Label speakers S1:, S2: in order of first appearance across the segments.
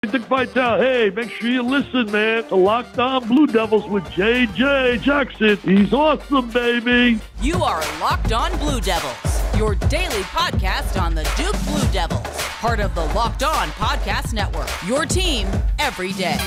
S1: Dick Vitale. Hey, make sure you listen, man, to Locked On Blue Devils with JJ Jackson. He's awesome, baby.
S2: You are Locked On Blue Devils, your daily podcast on the Duke Blue Devils, part of the Locked On Podcast Network, your team every day.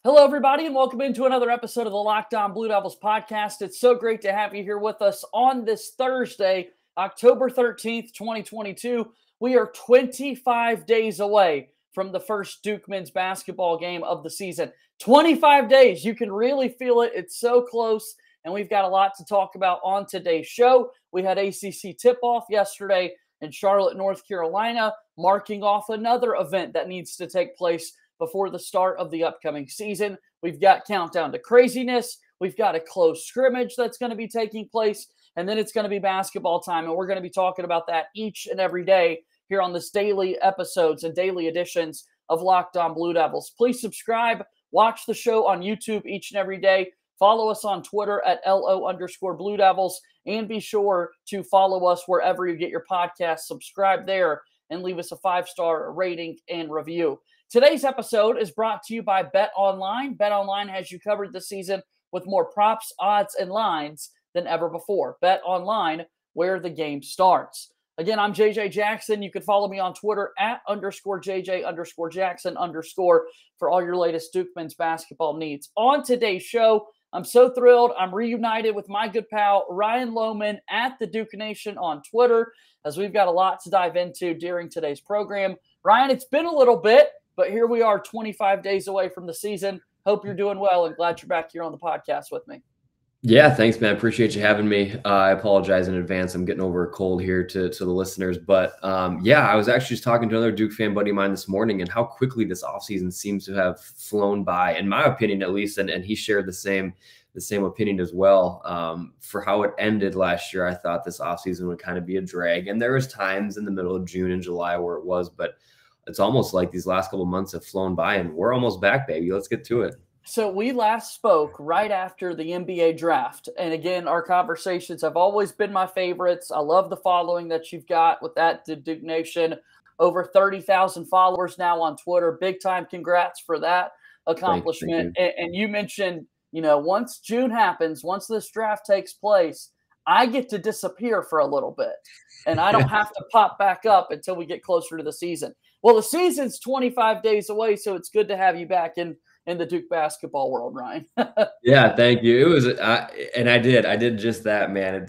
S3: Hello, everybody, and welcome into another episode of the Locked On Blue Devils podcast. It's so great to have you here with us on this Thursday, October 13th, 2022. We are 25 days away from the first Duke men's basketball game of the season. 25 days. You can really feel it. It's so close, and we've got a lot to talk about on today's show. We had ACC tip-off yesterday in Charlotte, North Carolina, marking off another event that needs to take place before the start of the upcoming season. We've got Countdown to Craziness. We've got a close scrimmage that's going to be taking place, and then it's going to be basketball time, and we're going to be talking about that each and every day here on this daily episodes and daily editions of Locked On Blue Devils. Please subscribe, watch the show on YouTube each and every day, follow us on Twitter at LO_Blue Devils, and be sure to follow us wherever you get your podcasts. Subscribe there and leave us a 5-star rating and review. Today's episode is brought to you by BetOnline. BetOnline has you covered this season with more props, odds, and lines than ever before. BetOnline, where the game starts. Again, I'm JJ Jackson. You can follow me on Twitter at _JJ_Jackson_ for all your latest Duke men's basketball needs. On today's show, I'm so thrilled. I'm reunited with my good pal, Ryan Lohman at the Duke Nation on Twitter, as we've got a lot to dive into during today's program. Ryan, it's been a little bit, but here we are 25 days away from the season. Hope you're doing well and glad you're back here on the podcast with me.
S4: Yeah, thanks, man. Appreciate you having me. I apologize in advance. I'm getting over a cold here to the listeners. But yeah, I was actually just talking to another Duke fan buddy of mine this morning and how quickly this offseason seems to have flown by, in my opinion, at least. And he shared the same opinion as well. For how it ended last year, I thought this offseason would kind of be a drag. And there was times in the middle of June and July where it was, but it's almost like these last couple of months have flown by and we're almost back, baby. Let's get to it.
S3: So we last spoke right after the NBA draft. And again, our conversations have always been my favorites. I love the following that you've got with that Duke Nation. Over 30,000 followers now on Twitter. Big time congrats for that accomplishment.
S4: Thank you.
S3: And you mentioned, once June happens, once this draft takes place, I get to disappear for a little bit. And I don't have to pop back up until we get closer to the season. Well, the season's 25 days away, so it's good to have you back in the Duke basketball world, Ryan.
S4: Yeah, thank you. It was, and I did just that, man.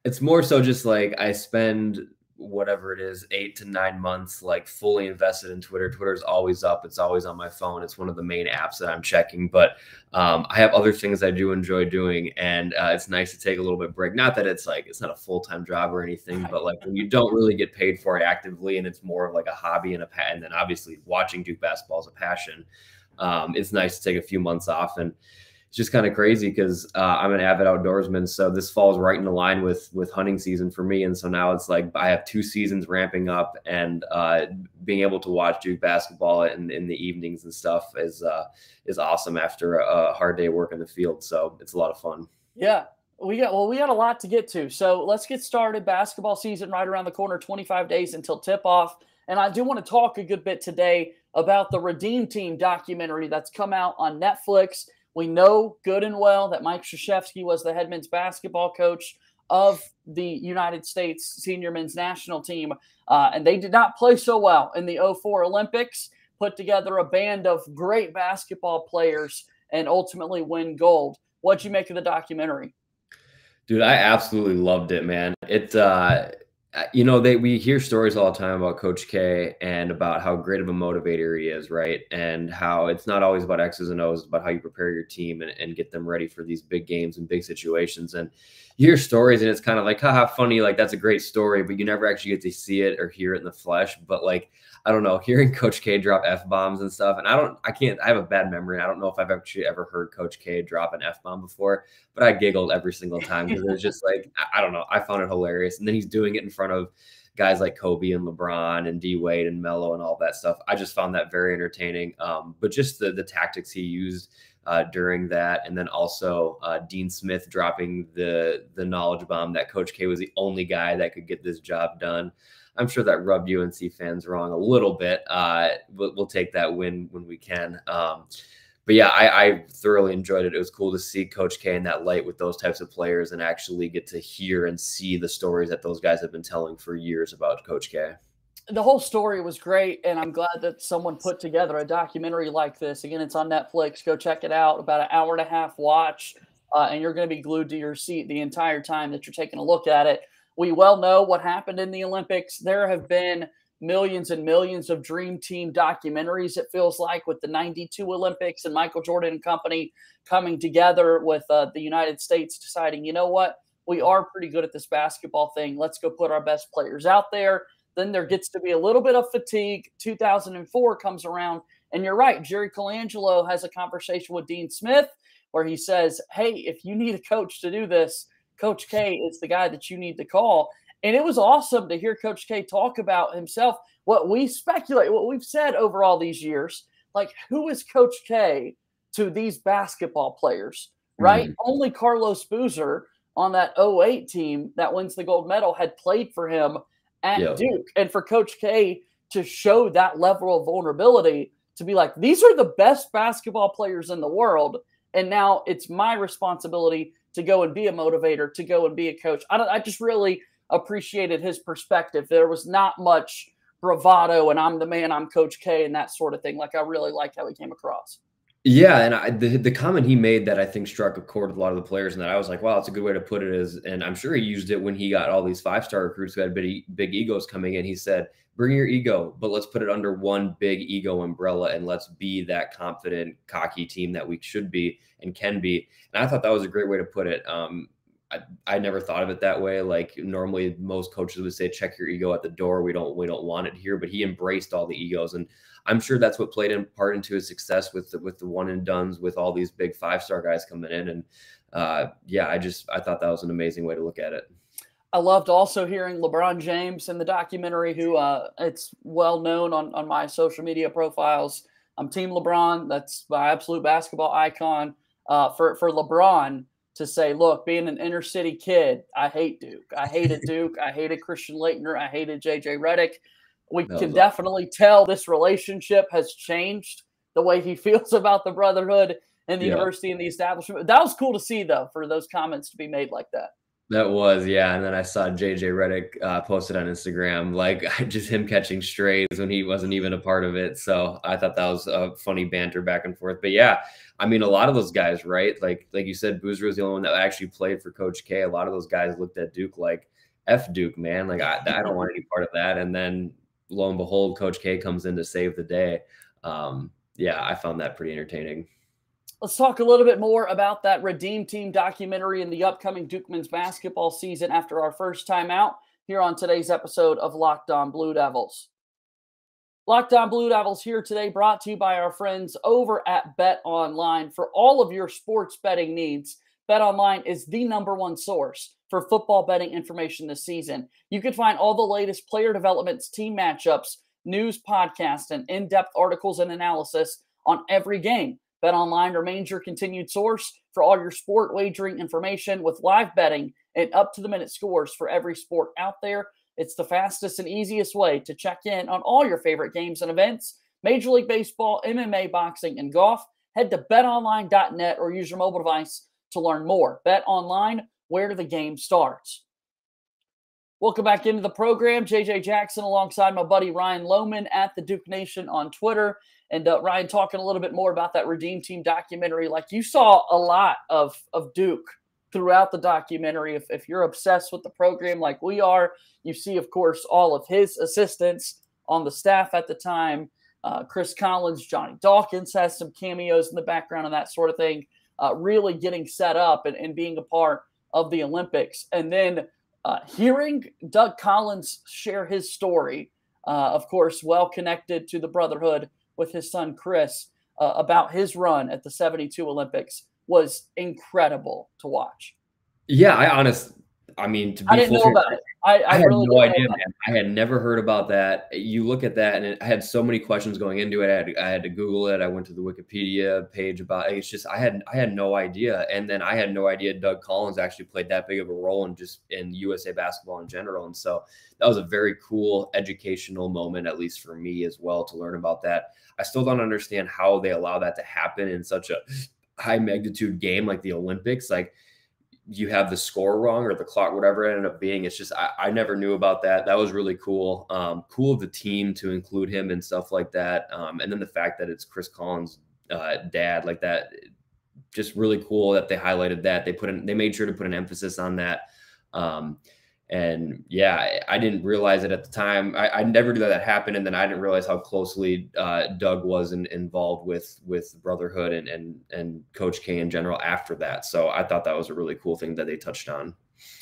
S4: It's more so just like I spend whatever it is, 8 to 9 months, like fully invested in Twitter. Twitter's always up. It's always on my phone. It's one of the main apps that I'm checking, but I have other things I do enjoy doing. And it's nice to take a little bit of break. Not that it's not a full-time job or anything, but like when you don't really get paid for it actively and it's more of like a hobby and and then obviously watching Duke basketball is a passion. It's nice to take a few months off, and it's just kind of crazy because I'm an avid outdoorsman. So this falls right in line with hunting season for me. And so now it's like I have 2 seasons ramping up, and being able to watch Duke basketball in the evenings and stuff is awesome after a hard day of work in the field. So it's a lot of fun.
S3: Yeah. We got a lot to get to. So let's get started. Basketball season right around the corner, 25 days until tip-off. And I do want to talk a good bit today about the Redeem Team documentary that's come out on Netflix. We know good and well that Mike Krzyzewski was the head men's basketball coach of the United States senior men's national team, and they did not play so well in the 2004 Olympics, put together a band of great basketball players, and ultimately win gold. What'd you make of the documentary?
S4: Dude, I absolutely loved it, man. We hear stories all the time about Coach K and about how great of a motivator he is, right? And how it's not always about X's and O's, but how you prepare your team and get them ready for these big games and big situations. And you hear stories and it's kind of like, haha, funny, like that's a great story, but you never actually get to see it or hear it in the flesh. But like, I don't know, hearing Coach K drop F-bombs and stuff, and I have a bad memory. I don't know if I've actually ever heard Coach K drop an F-bomb before, but I giggled every single time because it was just like, I don't know, I found it hilarious. And then he's doing it in front of guys like Kobe and LeBron and D Wade and Melo and all that stuff. I just found that very entertaining. But just the tactics he used during that, and then also Dean Smith dropping the knowledge bomb that Coach K was the only guy that could get this job done. I'm sure that rubbed UNC fans wrong a little bit. We'll take that win when we can. But yeah, I thoroughly enjoyed it. It was cool to see Coach K in that light with those types of players and actually get to hear and see the stories that those guys have been telling for years about Coach K.
S3: The whole story was great, and I'm glad that someone put together a documentary like this. Again, it's on Netflix. Go check it out. About an hour and a half watch, and you're going to be glued to your seat the entire time that you're taking a look at it. We well know what happened in the Olympics. There have been millions and millions of Dream Team documentaries, it feels like, with the 92 Olympics and Michael Jordan and company coming together with the United States deciding, you know what, we are pretty good at this basketball thing. Let's go put our best players out there. Then there gets to be a little bit of fatigue. 2004 comes around, and you're right. Jerry Colangelo has a conversation with Dean Smith where he says, hey, if you need a coach to do this, Coach K is the guy that you need to call. And it was awesome to hear Coach K talk about himself, what we speculate, what we've said over all these years, like who is Coach K to these basketball players, right? Mm-hmm. Only Carlos Boozer on that 08 team that wins the gold medal had played for him at Duke. And for Coach K to show that level of vulnerability, to be like, these are the best basketball players in the world, and now it's my responsibility to go and be a motivator, to go and be a coach. I just really appreciated his perspective. There was not much bravado and I'm the man, I'm Coach K and that sort of thing. Like, I really liked how he came across. Yeah,
S4: and the comment he made that I think struck a chord with a lot of the players, and that I was like, wow, that's a good way to put it. Is, and I'm sure he used it when he got all these 5-star recruits who had big egos coming in. He said, bring your ego, but let's put it under one big ego umbrella, and let's be that confident, cocky team that we should be and can be. And I thought that was a great way to put it. I never thought of it that way. Like, normally most coaches would say, check your ego at the door. We don't want it here, but he embraced all the egos. And I'm sure that's what played in part into his success with the one and dones, with all these big 5-star guys coming in. And I thought that was an amazing way to look at it.
S3: I loved also hearing LeBron James in the documentary, who it's well known on my social media profiles. I'm Team LeBron. That's my absolute basketball icon. For LeBron to say, look, being an inner city kid, I hate Duke. I hated Duke. I hated Christian Laettner. I hated JJ Redick. We can definitely tell this relationship has changed the way he feels about the brotherhood and the university and the establishment. That was cool to see, though, for those comments to be made like that.
S4: That was, yeah. And then I saw JJ Redick posted on Instagram, like, just him catching strays when he wasn't even a part of it. So I thought that was a funny banter back and forth. But yeah, I mean, a lot of those guys, right? Like you said, Boozer was the only one that actually played for Coach K. A lot of those guys looked at Duke like, F Duke, man. Like, I don't want any part of that. And then lo and behold, Coach K comes in to save the day. I found that pretty entertaining.
S3: Let's talk a little bit more about that Redeem Team documentary and the upcoming Duke men's basketball season after our first time out here on today's episode of Locked On Blue Devils. Locked On Blue Devils here today, brought to you by our friends over at BetOnline. For all of your sports betting needs, BetOnline is the #1 source for football betting information this season. You can find all the latest player developments, team matchups, news, podcasts, and in-depth articles and analysis on every game. BetOnline remains your continued source for all your sport wagering information, with live betting and up-to-the-minute scores for every sport out there. It's the fastest and easiest way to check in on all your favorite games and events: Major League Baseball, MMA, boxing, and golf. Head to betonline.net or use your mobile device to learn more. BetOnline, where the game starts. Welcome back into the program. JJ Jackson alongside my buddy Ryan Lohman at the Duke Nation on Twitter. And Ryan, talking a little bit more about that Redeem Team documentary. Like, you saw a lot of Duke throughout the documentary. If you're obsessed with the program like we are, you see, of course, all of his assistants on the staff at the time. Chris Collins, Johnny Dawkins has some cameos in the background and that sort of thing, really getting set up and being a part of the Olympics. And then hearing Doug Collins share his story, of course, well connected to the brotherhood with his son Chris, about his run at the 72 Olympics, was incredible to watch.
S4: Yeah, I didn't know about it.
S3: I
S4: had
S3: really
S4: no
S3: didn't
S4: idea,
S3: know
S4: man. I had never heard about that. You look at that, and I had so many questions going into it. I had to Google it. I went to the Wikipedia page about it. It's just I had no idea, and then I had no idea Doug Collins actually played that big of a role in USA basketball in general. And so that was a very cool educational moment, at least for me as well, to learn about that. I still don't understand how they allow that to happen in such a high magnitude game like the Olympics. Like, you have the score wrong or the clock, whatever it ended up being. It's just, I never knew about that. That was really cool. Cool of the team to include him and stuff like that. And then the fact that it's Chris Collins' dad, like that, just really cool that they highlighted that. They made sure to put an emphasis on that. And yeah, I didn't realize it at the time. I never knew that happened. And then I didn't realize how closely Doug was involved with Brotherhood and Coach K in general after that. So I thought that was a really cool thing that they touched on.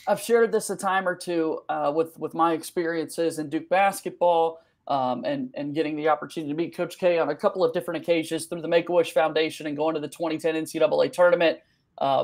S3: I've shared this a time or two with my experiences in Duke basketball and getting the opportunity to meet Coach K on a couple of different occasions through the Make-A-Wish Foundation and going to the 2010 NCAA tournament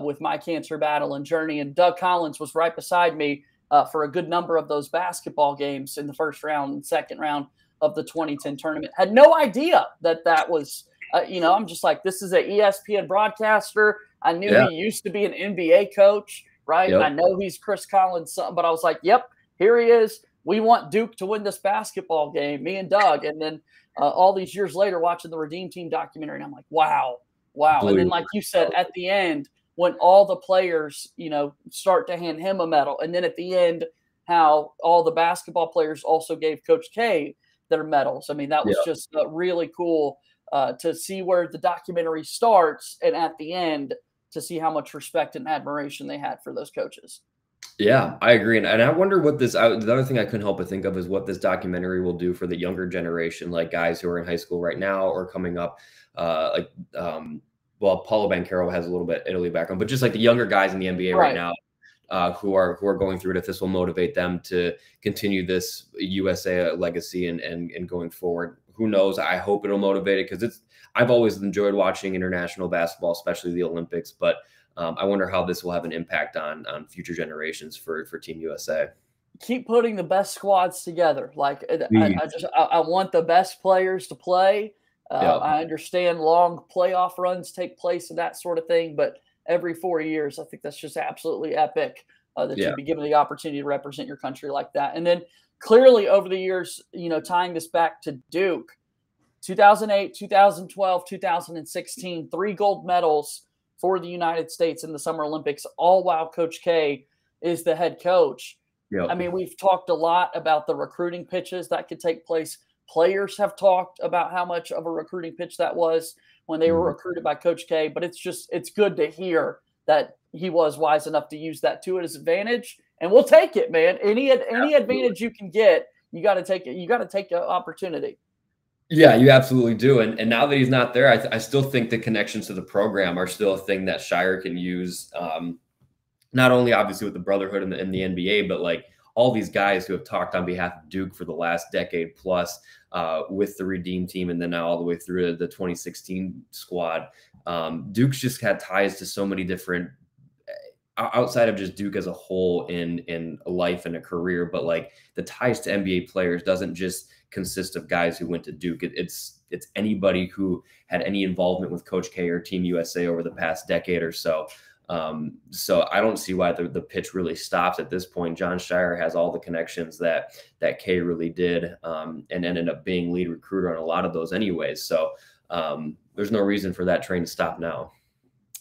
S3: with my cancer battle and journey. And Doug Collins was right beside me for a good number of those basketball games in the first round and second round of the 2010 tournament. Had no idea that was, I'm just like, this is an ESPN broadcaster. I knew he used to be an NBA coach, right? Yep. I know he's Chris Collins' son, but I was like, yep, here he is. We want Duke to win this basketball game, me and Doug. And then all these years later, watching the Redeem Team documentary, and I'm like, wow. And then, like you said, at the end, when all the players, start to hand him a medal. And then at the end, how all the basketball players also gave Coach K their medals. I mean, that was just really cool to see where the documentary starts and at the end to see how much respect and admiration they had for those coaches.
S4: Yeah, I agree. And I wonder what the other thing I couldn't help but think of is what this documentary will do for the younger generation, like guys who are in high school right now or coming up, well, Paulo Banchero has a little bit Italy background, but just like the younger guys in the NBA right now who are going through it, if this will motivate them to continue this USA legacy and going forward. Who knows? I hope it'll motivate it because I've always enjoyed watching international basketball, especially the Olympics, but I wonder how this will have an impact on future generations for Team USA.
S3: Keep putting the best squads together. Like I want the best players to play. I understand long playoff runs take place and that sort of thing, but every 4 years, I think that's just absolutely epic that you'd be given the opportunity to represent your country like that. And then clearly over the years, tying this back to Duke, 2008, 2012, 2016, 3 gold medals for the United States in the Summer Olympics, all while Coach K is the head coach. Yep. I mean, we've talked a lot about the recruiting pitches that could take place. Players have talked about how much of a recruiting pitch that was when they were recruited by Coach K, but it's good to hear that he was wise enough to use that to his advantage, and we'll take it, man. Any advantage you can get, you got to take it. You got to take the opportunity.
S4: Yeah, you absolutely do. And now that he's not there, I still think the connections to the program are still a thing that Scheyer can use. Not only obviously with the Brotherhood and the NBA, but like all these guys who have talked on behalf of Duke for the last decade plus with the Redeem Team and then now all the way through the 2016 squad. Duke's just had ties to so many different outside of just Duke as a whole in a life and a career, but like the ties to NBA players doesn't just consist of guys who went to Duke. It's anybody who had any involvement with Coach K or Team USA over the past decade or so. So I don't see why the pitch really stops at this point. Jon Scheyer has all the connections that K really did, and ended up being lead recruiter on a lot of those anyways. So there's no reason for that train to stop now.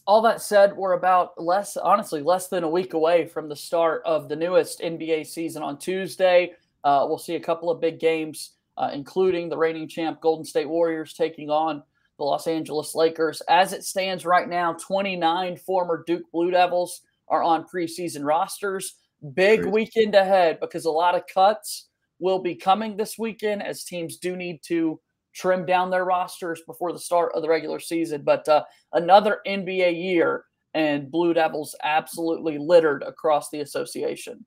S3: All that said, we're about less than a week away from the start of the newest NBA season on Tuesday. We'll see a couple of big games, including the reigning champ Golden State Warriors taking on the Los Angeles Lakers. As it stands right now, 29 former Duke Blue Devils are on preseason rosters. Big weekend ahead because a lot of cuts will be coming this weekend as teams do need to trim down their rosters before the start of the regular season. But another NBA year, and Blue Devils absolutely littered across the association.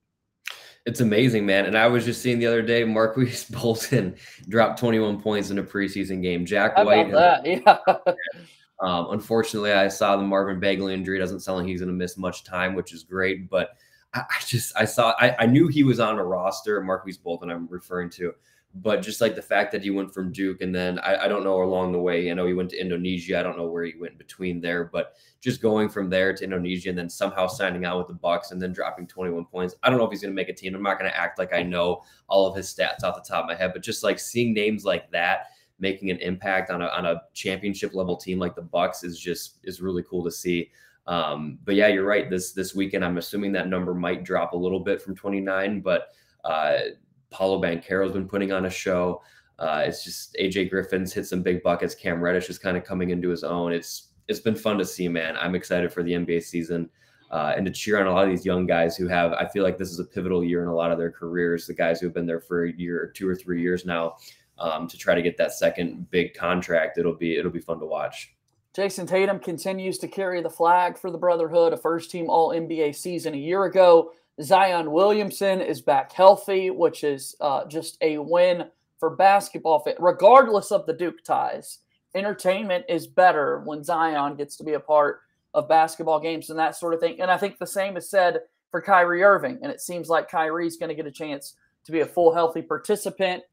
S4: It's amazing, man. And I was just seeing the other day, Marquise Bolton dropped 21 points in a preseason game. Jack White. Unfortunately, I saw the Marvin Bagley injury. It doesn't sound like he's going to miss much time, which is great. But I knew he was on a roster, Marquise Bolton I'm referring to, but just like the fact that he went from Duke and then I don't know along the way, I know he went to Indonesia. I don't know where he went between there, but just going from there to Indonesia and then somehow signing out with the Bucks and then dropping 21 points. I don't know if he's going to make a team. I'm not going to act like I know all of his stats off the top of my head, but just like seeing names like that making an impact on a championship level team like the Bucks is really cool to see. But yeah, you're right. This weekend, I'm assuming that number might drop a little bit from 29, but Paulo Banchero's been putting on a show. It's just AJ Griffin's hit some big buckets. Cam Reddish is kind of coming into his own. It's been fun to see, man. I'm excited for the NBA season and to cheer on a lot of these young guys who I feel like this is a pivotal year in a lot of their careers. The guys who have been there for a year or 2 or 3 years now to try to get that second big contract. It'll be fun to watch.
S3: Jason Tatum continues to carry the flag for the Brotherhood, a first-team All-NBA season a year ago. Zion Williamson is back healthy, which is just a win for basketball. Regardless of the Duke ties, entertainment is better when Zion gets to be a part of basketball games and that sort of thing. And I think the same is said for Kyrie Irving. And it seems like Kyrie's going to get a chance to be a full healthy participant.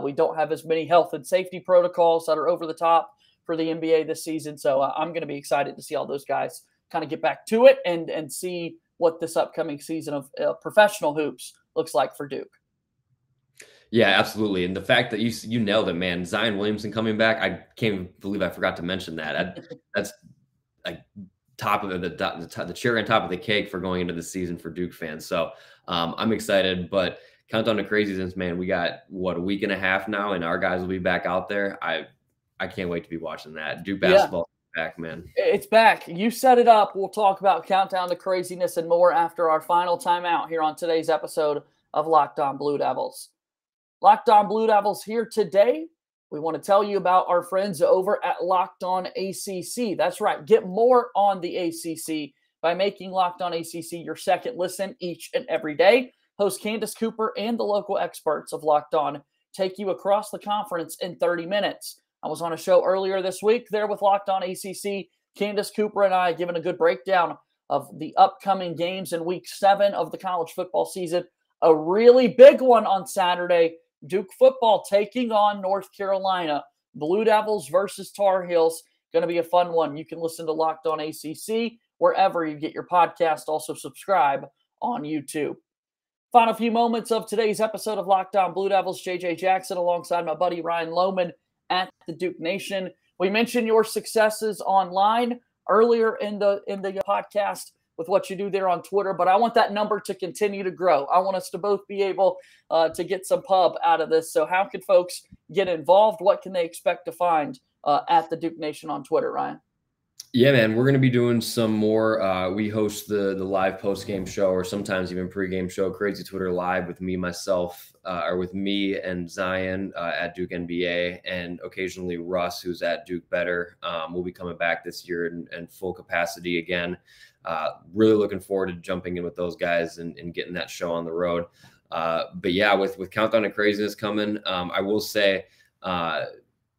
S3: We don't have as many health and safety protocols that are over the top for the NBA this season. So I'm going to be excited to see all those guys kind of get back to it and see what this upcoming season of professional hoops looks like for Duke.
S4: Yeah, absolutely. And the fact that you nailed it, man. Zion Williamson coming back, I can't believe I forgot to mention that. That's like top of the cherry on top of the cake for going into the season for Duke fans. So I'm excited, but countdown to craziness, man. We got a week and a half now, and our guys will be back out there. I can't wait to be watching that. Duke basketball back, man.
S3: It's back. You set it up. We'll talk about Countdown to Craziness and more after our final timeout here on today's episode of Locked On Blue Devils. Locked On Blue Devils here today. We want to tell you about our friends over at Locked On ACC. That's right. Get more on the ACC by making Locked On ACC your second listen each and every day. Host Candace Cooper and the local experts of Locked On take you across the conference in 30 minutes. I was on a show earlier this week there with Locked On ACC. Candace Cooper and I giving a good breakdown of the upcoming games in Week 7 of the college football season. A really big one on Saturday. Duke football taking on North Carolina. Blue Devils versus Tar Heels. Going to be a fun one. You can listen to Locked On ACC wherever you get your podcast. Also subscribe on YouTube. Final few moments of today's episode of Locked On Blue Devils. JJ Jackson alongside my buddy Ryan Lohman at the Duke Nation. We mentioned your successes online earlier in the podcast with what you do there on Twitter, but I want that number to continue to grow. I want us to both be able to get some pub out of this. So how can folks get involved? What can they expect to find at the Duke Nation on Twitter, Ryan?
S4: Yeah, man, we're going to be doing some more. We host the live post-game show or sometimes even pre-game show, Crazy Twitter Live with me, myself, or with me and Zion at Duke NBA, and occasionally Russ, who's at Duke Better. We'll be coming back this year in full capacity again. Really looking forward to jumping in with those guys and getting that show on the road. But yeah, with Countdown to Craziness coming, I will say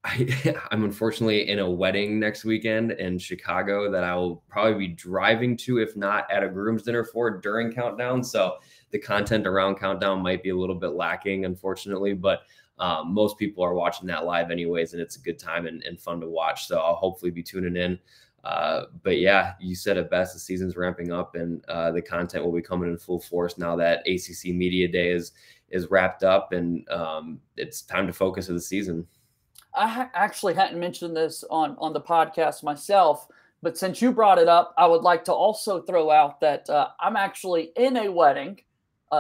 S4: I'm unfortunately in a wedding next weekend in Chicago that I will probably be driving to, if not at a groom's dinner for during Countdown. So the content around Countdown might be a little bit lacking, unfortunately, but most people are watching that live anyways, and it's a good time and fun to watch. So I'll hopefully be tuning in. But yeah, you said it best. The season's ramping up and the content will be coming in full force now that ACC Media Day is wrapped up, and it's time to focus on the season.
S3: I actually hadn't mentioned this on the podcast myself, but since you brought it up, I would like to also throw out that I'm actually in a wedding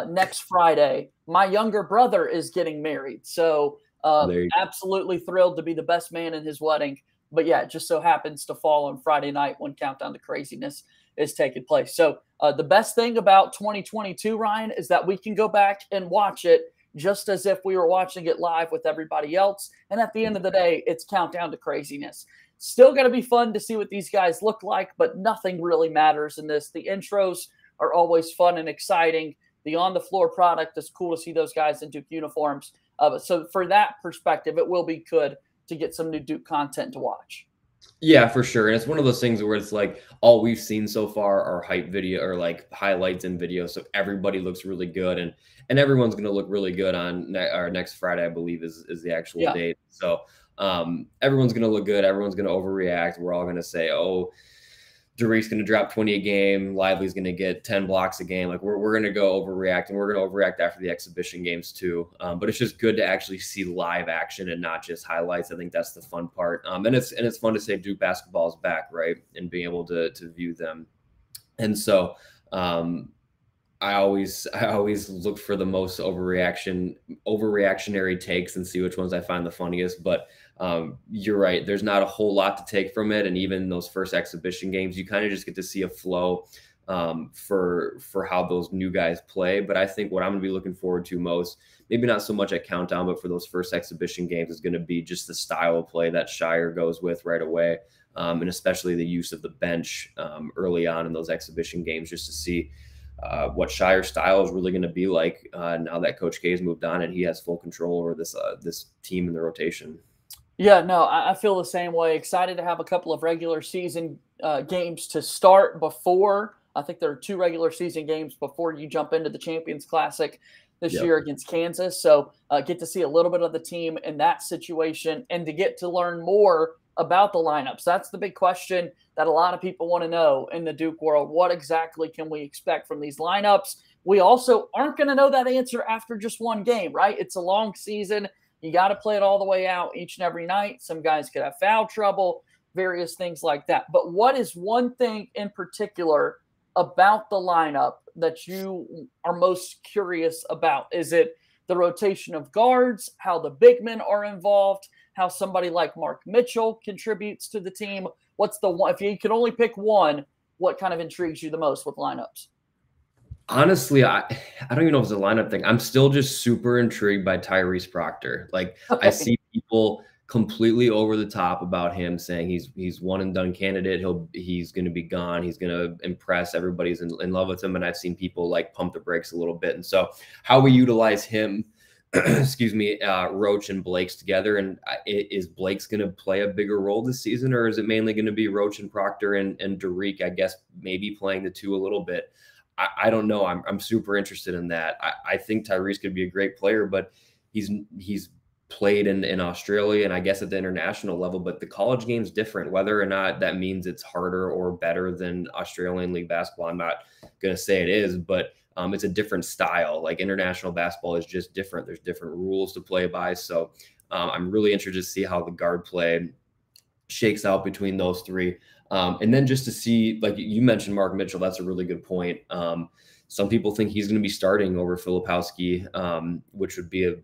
S3: next Friday. My younger brother is getting married. So absolutely thrilled to be the best man in his wedding. But yeah, it just so happens to fall on Friday night when Countdown to Craziness is taking place. So the best thing about 2022, Ryan, is that we can go back and watch it just as if we were watching it live with everybody else. And at the end of the day, it's Countdown to Craziness. Still going to be fun to see what these guys look like, but nothing really matters in this. The intros are always fun and exciting. The on-the-floor product is cool to see those guys in Duke uniforms. So for that perspective, it will be good to get some new Duke content to watch.
S4: Yeah, for sure. And it's one of those things where it's like all we've seen so far are hype video or like highlights and video. So everybody looks really good, and everyone's going to look really good on our next Friday, I believe is the actual date. So everyone's going to look good. Everyone's going to overreact. We're all going to say, oh, Darique's going to drop 20 a game. Lively's going to get 10 blocks a game. Like we're going to go overreact, and we're going to overreact after the exhibition games too. But it's just good to actually see live action and not just highlights. I think that's the fun part. And it's fun to say Duke basketball is back, right? And being able to view them. And so I always look for the most overreactionary takes and see which ones I find the funniest. But you're right. There's not a whole lot to take from it. And even those first exhibition games, you kind of just get to see a flow for how those new guys play. But I think what I'm going to be looking forward to most, maybe not so much at Countdown, but for those first exhibition games is going to be just the style of play that Scheyer goes with right away. And especially the use of the bench early on in those exhibition games, just to see what Scheyer's style is really going to be like now that Coach K has moved on and he has full control over this team in the rotation.
S3: Yeah, no, I feel the same way. Excited to have a couple of regular season games to start before. I think there are 2 regular season games before you jump into the Champions Classic this year against Kansas. So get to see a little bit of the team in that situation and to get to learn more about the lineups. That's the big question that a lot of people want to know in the Duke world. What exactly can we expect from these lineups? We also aren't going to know that answer after just one game, right? It's a long season. You got to play it all the way out each and every night. Some guys could have foul trouble, various things like that. But what is one thing in particular about the lineup that you are most curious about? Is it the rotation of guards, how the big men are involved, how somebody like Mark Mitchell contributes to the team? What's the one, if you could only pick one, what kind of intrigues you the most with lineups?
S4: Honestly, I don't even know if it's a lineup thing. I'm still just super intrigued by Tyrese Proctor. Like I see people completely over the top about him, saying he's one and done candidate. He's going to be gone. He's going to impress. Everybody's in love with him. And I've seen people like pump the brakes a little bit. And so how we utilize him, excuse me, Roach and Blake's together. And is Blake's going to play a bigger role this season, or is it mainly going to be Roach and Proctor and Darique, I guess, maybe playing the two a little bit? I don't know. I'm super interested in that. I think Tyrese could be a great player, but he's played in Australia and I guess at the international level, but the college game is different. Whether or not that means it's harder or better than Australian League basketball, I'm not going to say it is, but it's a different style. Like international basketball is just different. There's different rules to play by. So I'm really interested to see how the guard play shakes out between those three. And then just to see, like you mentioned, Mark Mitchell, that's a really good point. Some people think he's going to be starting over Filipowski, which would be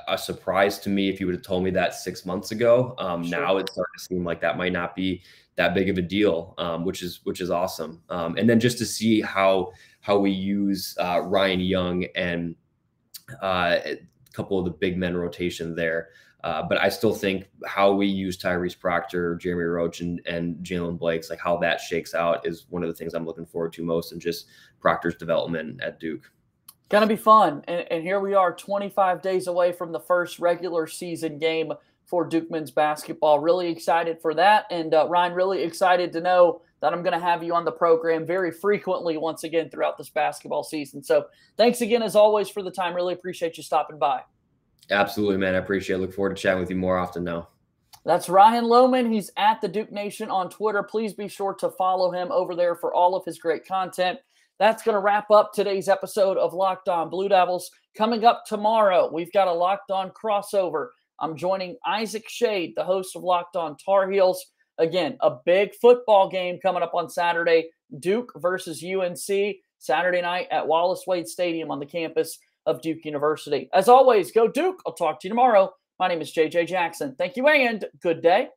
S4: a surprise to me if you would have told me that 6 months ago. Sure. Now it's starting to seem like that might not be that big of a deal, which is awesome. And then just to see how we use Ryan Young and a couple of the big men rotation there. But I still think how we use Tyrese Proctor, Jeremy Roach, and Jalen Blake's, like how that shakes out is one of the things I'm looking forward to most, and just Proctor's development at Duke.
S3: Going to be fun. And here we are 25 days away from the first regular season game for Duke men's basketball. Really excited for that. And Ryan, really excited to know that I'm going to have you on the program very frequently once again throughout this basketball season. So thanks again, as always, for the time. Really appreciate you stopping by.
S4: Absolutely, man. I appreciate it. Look forward to chatting with you more often now.
S3: That's Ryan Lohman. He's at the Duke Nation on Twitter. Please be sure to follow him over there for all of his great content. That's going to wrap up today's episode of Locked On Blue Devils. Coming up tomorrow, we've got a Locked On crossover. I'm joining Isaac Shade, the host of Locked On Tar Heels. Again, a big football game coming up on Saturday, Duke versus UNC, Saturday night at Wallace Wade Stadium on the campus of Duke University. As always, go Duke. I'll talk to you tomorrow. My name is JJ Jackson. Thank you and good day.